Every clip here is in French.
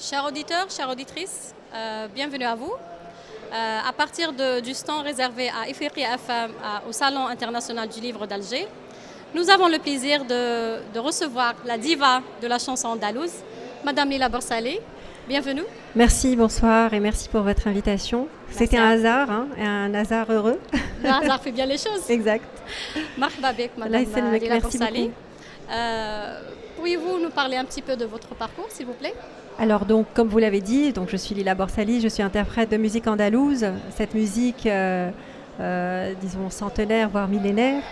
Chers auditeurs, chères auditrices, bienvenue à vous. À partir du stand réservé à Ifriqi FM au Salon international du livre d'Alger, nous avons le plaisir de recevoir la diva de la chanson andalouse, Madame Lila Borsalé. Bienvenue. Merci, bonsoir et merci pour votre invitation. C'était un hasard, un hasard heureux. Le hasard fait bien les choses. Exact. Marhaba bek, Madame Lila Borsalé. Pourriez-vous nous parler un petit peu de votre parcours, s'il vous plaît? Alors donc, comme vous l'avez dit, donc je suis Lila Borsali, je suis interprète de musique andalouse. Cette musique, disons, centenaire, voire millénaire.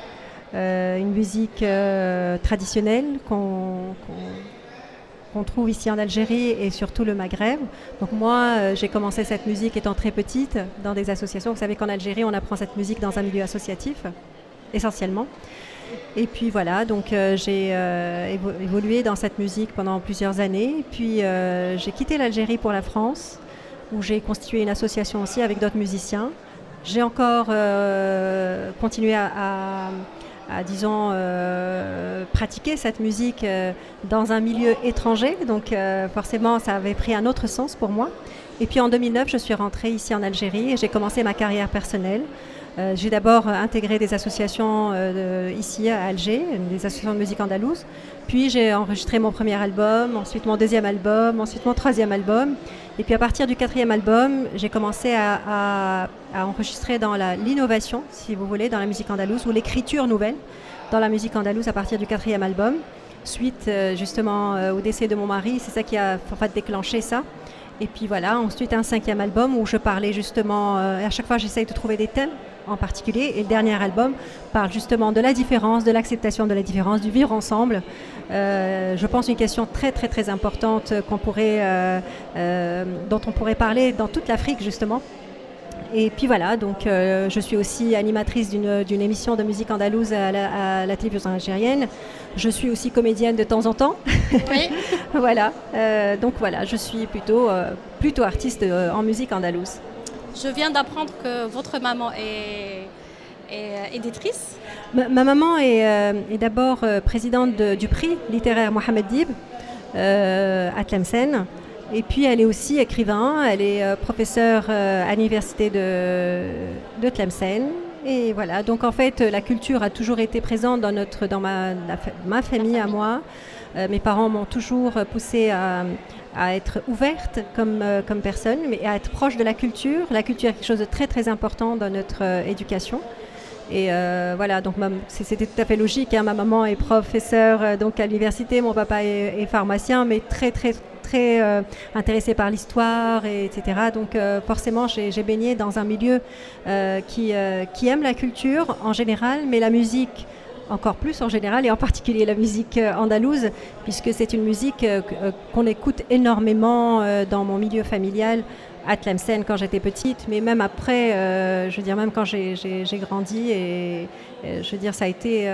Une musique traditionnelle qu'on trouve ici en Algérie et surtout le Maghreb. Donc moi, j'ai commencé cette musique étant très petite dans des associations. Vous savez qu'en Algérie, on apprend cette musique dans un milieu associatif, essentiellement. Et puis voilà, donc j'ai évolué dans cette musique pendant plusieurs années. Puis j'ai quitté l'Algérie pour la France, où j'ai constitué une association aussi avec d'autres musiciens. J'ai encore continué à disons, pratiquer cette musique dans un milieu étranger. Donc forcément, ça avait pris un autre sens pour moi. Et puis en 2009, je suis rentrée ici en Algérie et j'ai commencé ma carrière personnelle. J'ai d'abord intégré des associations ici à Alger, des associations de musique andalouse. Puis j'ai enregistré mon premier album, ensuite mon deuxième album, ensuite mon troisième album. Et puis à partir du quatrième album, j'ai commencé à enregistrer dans l'innovation, si vous voulez, dans la musique andalouse, ou l'écriture nouvelle dans la musique andalouse à partir du quatrième album. Suite justement au décès de mon mari, c'est ça qui a en fait déclenché ça. Et puis voilà, ensuite un cinquième album où je parlais justement, à chaque fois j'essaye de trouver des thèmes en particulier. Et le dernier album parle justement de la différence, de l'acceptation de la différence, du vivre ensemble. Je pense une question très très très importante dont on pourrait parler dans toute l'Afrique justement. Et puis voilà, donc je suis aussi animatrice d'une émission de musique andalouse à la télévision algérienne. Je suis aussi comédienne de temps en temps. Oui. Voilà, donc voilà, je suis plutôt artiste en musique andalouse. Je viens d'apprendre que votre maman est éditrice. Ma maman est d'abord présidente du prix littéraire Mohamed Dib à Tlemcen. Et puis elle est aussi écrivain, elle est professeure à l'université de Tlemcen. Et voilà, donc en fait la culture a toujours été présente dans ma famille à moi. Mes parents m'ont toujours poussée à être ouverte comme personne, mais à être proche de la culture. La culture est quelque chose de très très important dans notre éducation. Et voilà, donc c'était tout à fait logique. Ma maman est professeure donc à l'université, mon papa est pharmacien, mais très très très intéressé par l'histoire, etc. Donc forcément, j'ai baigné dans un milieu qui aime la culture en général, mais la musique encore plus en général, et en particulier la musique andalouse, puisque c'est une musique qu'on écoute énormément dans mon milieu familial à Tlemcen quand j'étais petite, mais même après, je veux dire, même quand j'ai grandi, et je veux dire, ça a été,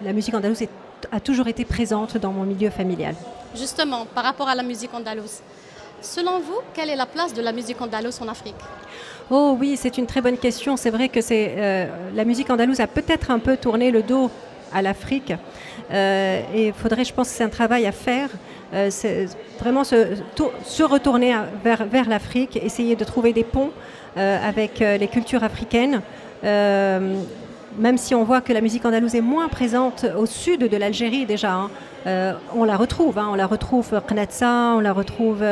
la musique andalouse a toujours été présente dans mon milieu familial. Justement, par rapport à la musique andalouse, selon vous, quelle est la place de la musique andalouse en Afrique? Oh oui, c'est une très bonne question. C'est vrai que la musique andalouse a peut-être un peu tourné le dos à l'Afrique. Et il faudrait, je pense que c'est un travail à faire. C'est vraiment se retourner vers l'Afrique, essayer de trouver des ponts avec les cultures africaines. Même si on voit que la musique andalouse est moins présente au sud de l'Algérie déjà, on la retrouve Qnatsa, on la retrouve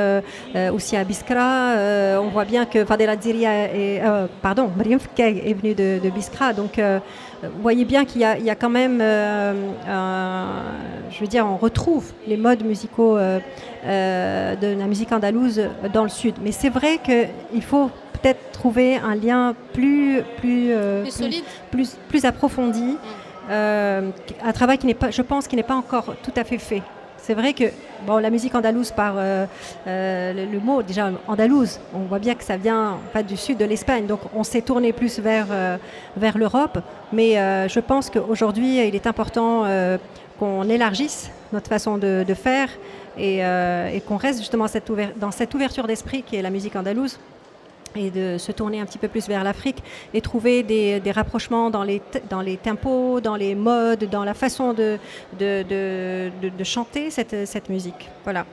aussi à Biskra. On voit bien que Fadela Dziria Mariam Fkay est venue de Biskra, donc vous voyez bien qu'il y a quand même, je veux dire, on retrouve les modes musicaux de la musique andalouse dans le sud. Mais c'est vrai qu'il faut peut-être trouver un lien plus solide, plus approfondi, un travail je pense, qui n'est pas encore tout à fait fait. C'est vrai que la musique andalouse, par le mot déjà andalouse, on voit bien que ça vient en fait du sud de l'Espagne, donc on s'est tourné plus vers l'Europe, mais je pense qu'aujourd'hui il est important qu'on élargisse notre façon de faire et qu'on reste justement dans cette ouverture d'esprit qui est la musique andalouse, et de se tourner un petit peu plus vers l'Afrique et trouver des rapprochements dans les tempos, dans les modes, dans la façon de chanter cette musique. Voilà.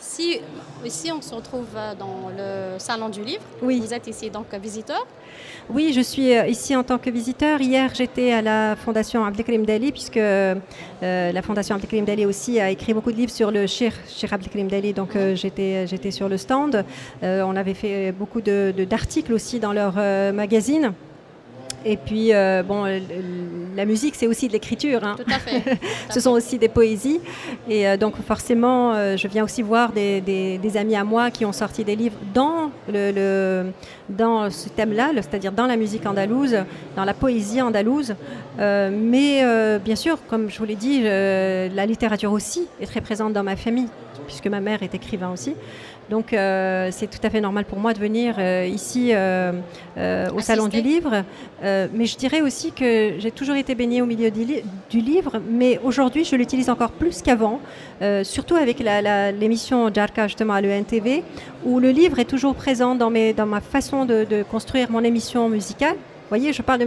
Ici, on se retrouve dans le salon du livre. Oui. Vous êtes ici donc visiteur. Oui, je suis ici en tant que visiteur. Hier, j'étais à la Fondation Abdelkrim Dali, puisque la Fondation Abdelkrim Dali aussi a écrit beaucoup de livres sur le Cheikh Abdelkrim Dali. Donc, j'étais sur le stand. On avait fait beaucoup d'articles aussi dans leur magazine. Et puis, la musique, c'est aussi de l'écriture. Hein. Tout à fait. Ce sont aussi des poésies. Et donc, forcément, je viens aussi voir des amis à moi qui ont sorti des livres dans ce thème-là, c'est-à-dire dans la musique andalouse, dans la poésie andalouse. Mais bien sûr, comme je vous l'ai dit, la littérature aussi est très présente dans ma famille, puisque ma mère est écrivain aussi. Donc, c'est tout à fait normal pour moi de venir ici au Salon du Livre. Mais je dirais aussi que j'ai toujours été baignée au milieu du livre, mais aujourd'hui, je l'utilise encore plus qu'avant, surtout avec l'émission Jarka, justement, à l'ENTV, où le livre est toujours présent dans ma façon de construire mon émission musicale. Vous voyez, je parle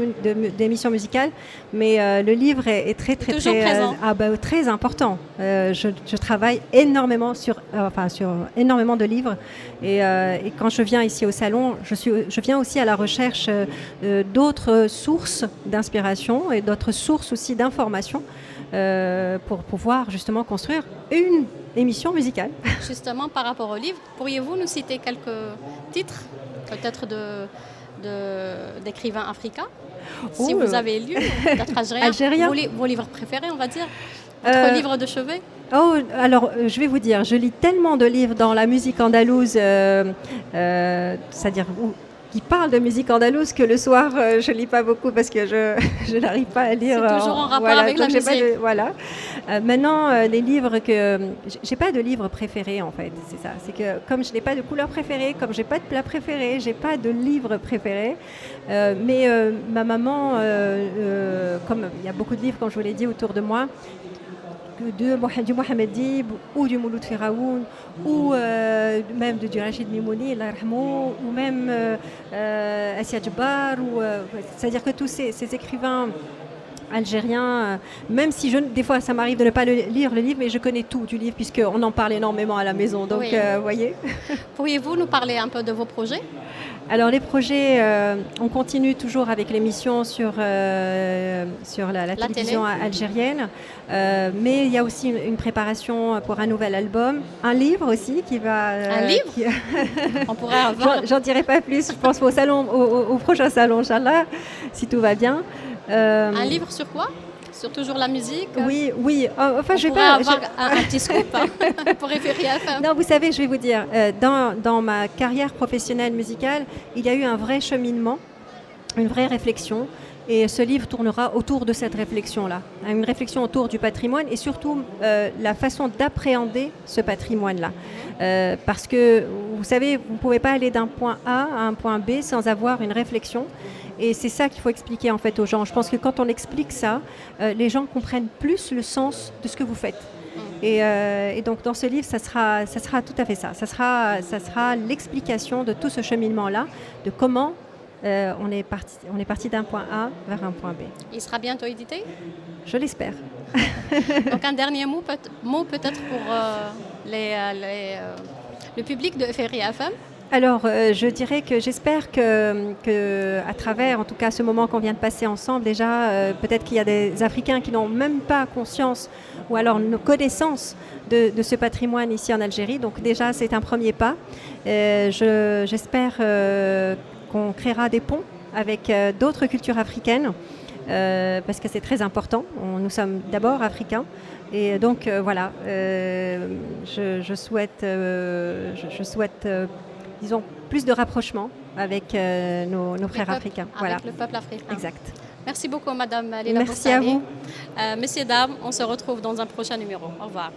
d'émission musicale, mais le livre est très très important. Je travaille énormément sur énormément de livres, et quand je viens ici au salon, je viens aussi à la recherche d'autres sources d'inspiration et d'autres sources aussi d'information pour pouvoir justement construire une émission musicale. Justement, par rapport au livre, pourriez-vous nous citer quelques titres, peut-être d'écrivains africains, si vous avez lu, peut-être algériens, vos livres préférés, on va dire, votre livre de chevet? Alors, je vais vous dire, je lis tellement de livres dans la musique andalouse, c'est-à-dire qui parlent de musique andalouse, que le soir, je ne lis pas beaucoup parce que je n'arrive pas à lire. C'est toujours en rapport avec la musique. Maintenant, les livres que... J'ai pas de livre préféré, en fait, c'est ça. C'est que comme je n'ai pas de couleur préférée, comme j'ai pas de plat préféré, j'ai pas de livre préféré. Mais ma maman, comme il y a beaucoup de livres, comme je vous l'ai dit, autour de moi, du Mohamed Dib ou du Mouloud Firaoun ou même du Rachid Mimouni, ou même Assia Djbar, c'est-à-dire que tous ces écrivains algériens, même si des fois ça m'arrive de ne pas lire le livre, mais je connais tout du livre puisqu'on en parle énormément à la maison, donc voyez. Pourriez-vous nous parler un peu de vos projets? Alors les projets, on continue toujours avec l'émission sur la télévision algérienne, mais il y a aussi une préparation pour un nouvel album, un livre aussi qui va... Un livre On pourrait avoir... J'en dirai pas plus, je pense au prochain salon, Inch'Allah, si tout va bien. Un livre sur quoi? Sur toujours la musique? Oui. Enfin, je vais pas avoir un petit scoop pour référer à ça. Non, vous savez, je vais vous dire, dans ma carrière professionnelle musicale, il y a eu un vrai cheminement, une vraie réflexion. Et ce livre tournera autour de cette réflexion-là. Une réflexion autour du patrimoine et surtout la façon d'appréhender ce patrimoine-là. Parce que, vous savez, vous ne pouvez pas aller d'un point A à un point B sans avoir une réflexion. Et c'est ça qu'il faut expliquer en fait aux gens. Je pense que quand on explique ça, les gens comprennent plus le sens de ce que vous faites. Et donc dans ce livre, ça sera tout à fait ça. Ça sera l'explication de tout ce cheminement-là, de comment on est parti d'un point A vers un point B. Il sera bientôt édité? Je l'espère. Donc un dernier mot peut-être pour le public de FRI FM. Alors, je dirais que j'espère que à travers, en tout cas, ce moment qu'on vient de passer ensemble, déjà, peut-être qu'il y a des Africains qui n'ont même pas conscience ou alors une connaissance de ce patrimoine ici en Algérie. Donc déjà, c'est un premier pas. J'espère qu'on créera des ponts avec d'autres cultures africaines, parce que c'est très important. Nous sommes d'abord africains. Et donc, voilà, je souhaite disons, plus de rapprochement avec nos frères africains. Avec le peuple africain. Exact. Merci beaucoup, Madame Leila Boursali. Merci à vous. Messieurs, dames, on se retrouve dans un prochain numéro. Au revoir.